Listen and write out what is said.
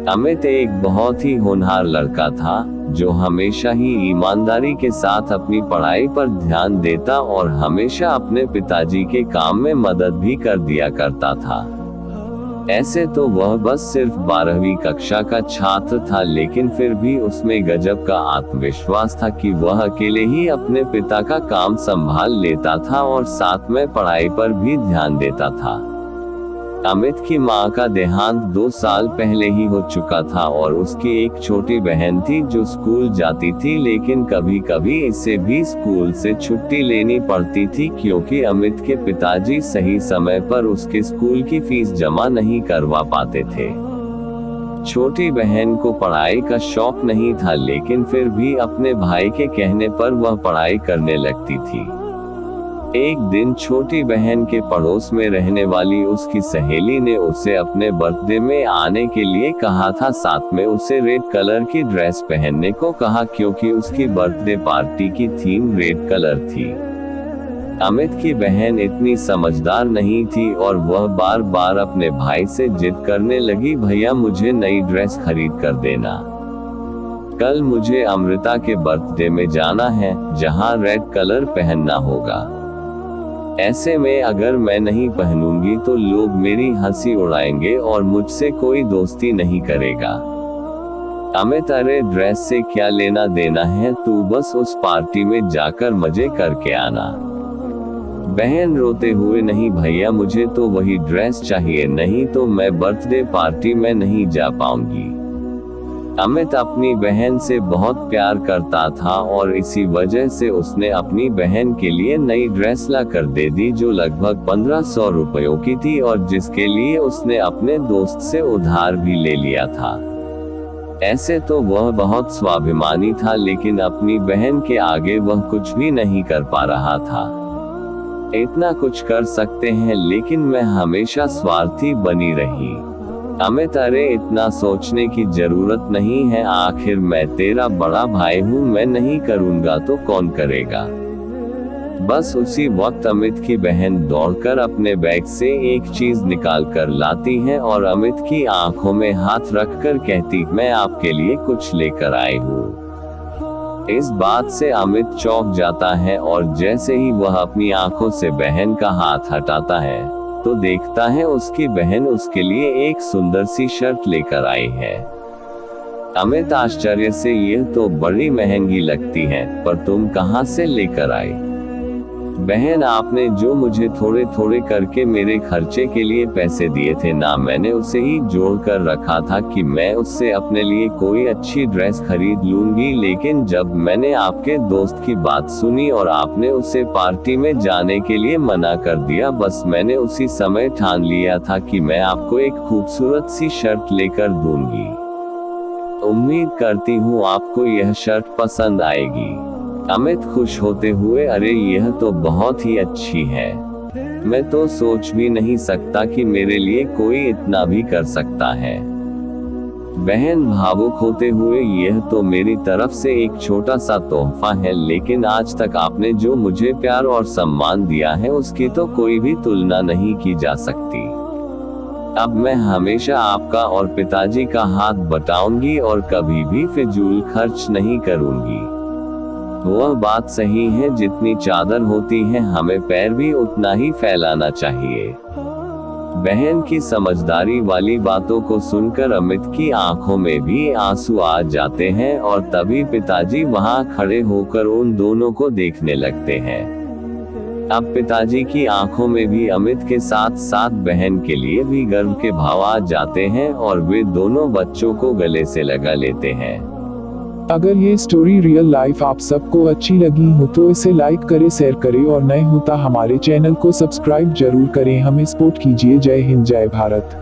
अमित एक बहुत ही होनहार लड़का था, जो हमेशा ही ईमानदारी के साथ अपनी पढ़ाई पर ध्यान देता और हमेशा अपने पिताजी के काम में मदद भी कर दिया करता था। ऐसे तो वह बस सिर्फ 12वीं कक्षा का छात्र था, लेकिन फिर भी उसमें गजब का आत्मविश्वास था कि वह अकेले ही अपने पिता का काम संभाल लेता था और साथ में पढ़ाई पर भी ध्यान देता था। अमित की मां का देहांत 2 साल पहले ही हो चुका था और उसकी एक छोटी बहन थी जो स्कूल जाती थी, लेकिन कभी कभी इसे भी स्कूल से छुट्टी लेनी पड़ती थी क्योंकि अमित के पिताजी सही समय पर उसके स्कूल की फीस जमा नहीं करवा पाते थे। छोटी बहन को पढ़ाई का शौक नहीं था, लेकिन फिर भी अपने भाई के कहने पर वह पढ़ाई करने लगती थी। एक दिन छोटी बहन के पड़ोस में रहने वाली उसकी सहेली ने उसे अपने बर्थडे में आने के लिए कहा था, साथ में उसे रेड कलर की ड्रेस पहनने को कहा क्योंकि उसकी बर्थडे पार्टी की थीम रेड कलर थी। अमित की बहन इतनी समझदार नहीं थी और वह बार बार अपने भाई से जिद करने लगी, भैया मुझे नई ड्रेस खरीद कर देना, कल मुझे अमृता के बर्थडे में जाना है जहां रेड कलर पहनना होगा। ऐसे में अगर मैं नहीं पहनूंगी तो लोग मेरी हंसी उड़ाएंगे और मुझसे कोई दोस्ती नहीं करेगा। अमित, अरे ड्रेस से क्या लेना देना है, तू बस उस पार्टी में जाकर मजे करके आना। बहन रोते हुए, नहीं भैया मुझे तो वही ड्रेस चाहिए, नहीं तो मैं बर्थडे पार्टी में नहीं जा पाऊंगी। अमित अपनी बहन से बहुत प्यार करता था और इसी वजह से उसने अपनी बहन के लिए नई ड्रेस ला कर दे दी जो लगभग 1500 रुपयों की थी और जिसके लिए उसने अपने दोस्त से उधार भी ले लिया था। ऐसे तो वह बहुत स्वाभिमानी था, लेकिन अपनी बहन के आगे वह कुछ भी नहीं कर पा रहा था। इतना कुछ कर सकते हैं, लेकिन मैं हमेशा स्वार्थी बनी रही। अमित, अरे इतना सोचने की जरूरत नहीं है, आखिर मैं तेरा बड़ा भाई हूँ, मैं नहीं करूँगा तो कौन करेगा। बस उसी वक्त अमित की बहन दौड़कर अपने बैग से एक चीज निकाल कर लाती है और अमित की आंखों में हाथ रखकर कहती, मैं आपके लिए कुछ लेकर आई हूँ। इस बात से अमित चौंक जाता है और जैसे ही वह अपनी आंखों से बहन का हाथ हटाता है तो देखता है उसकी बहन उसके लिए एक सुंदर सी शर्ट लेकर आई है। अमित आश्चर्य से, यह तो बड़ी महंगी लगती है, पर तुम कहां से लेकर आई? बहन, आपने जो मुझे थोड़े थोड़े करके मेरे खर्चे के लिए पैसे दिए थे ना, मैंने उसे ही जोड़ कर रखा था कि मैं उससे अपने लिए कोई अच्छी ड्रेस खरीद लूंगी, लेकिन जब मैंने आपके दोस्त की बात सुनी और आपने उसे पार्टी में जाने के लिए मना कर दिया, बस मैंने उसी समय ठान लिया था कि मैं आपको एक खूबसूरत सी शर्ट लेकर दूंगी। उम्मीद करती हूँ आपको यह शर्ट पसंद आएगी। अमित खुश होते हुए, अरे यह तो बहुत ही अच्छी है, मैं तो सोच भी नहीं सकता कि मेरे लिए कोई इतना भी कर सकता है। बहन भावुक होते हुए, यह तो मेरी तरफ से एक छोटा सा तोहफा है, लेकिन आज तक आपने जो मुझे प्यार और सम्मान दिया है उसकी तो कोई भी तुलना नहीं की जा सकती। अब मैं हमेशा आपका और पिताजी का हाथ बटाऊंगी और कभी भी फिजूल खर्च नहीं करूंगी। वह बात सही है, जितनी चादर होती है हमें पैर भी उतना ही फैलाना चाहिए। बहन की समझदारी वाली बातों को सुनकर अमित की आंखों में भी आंसू आ जाते हैं और तभी पिताजी वहां खड़े होकर उन दोनों को देखने लगते हैं। अब पिताजी की आंखों में भी अमित के साथ साथ बहन के लिए भी गर्व के भाव आ जाते हैं और वे दोनों बच्चों को गले से लगा लेते हैं। अगर ये स्टोरी रियल लाइफ आप सबको अच्छी लगी हो तो इसे लाइक करें, शेयर करें और नए होता हमारे चैनल को सब्सक्राइब जरूर करें। हमें सपोर्ट कीजिए। जय हिंद, जय भारत।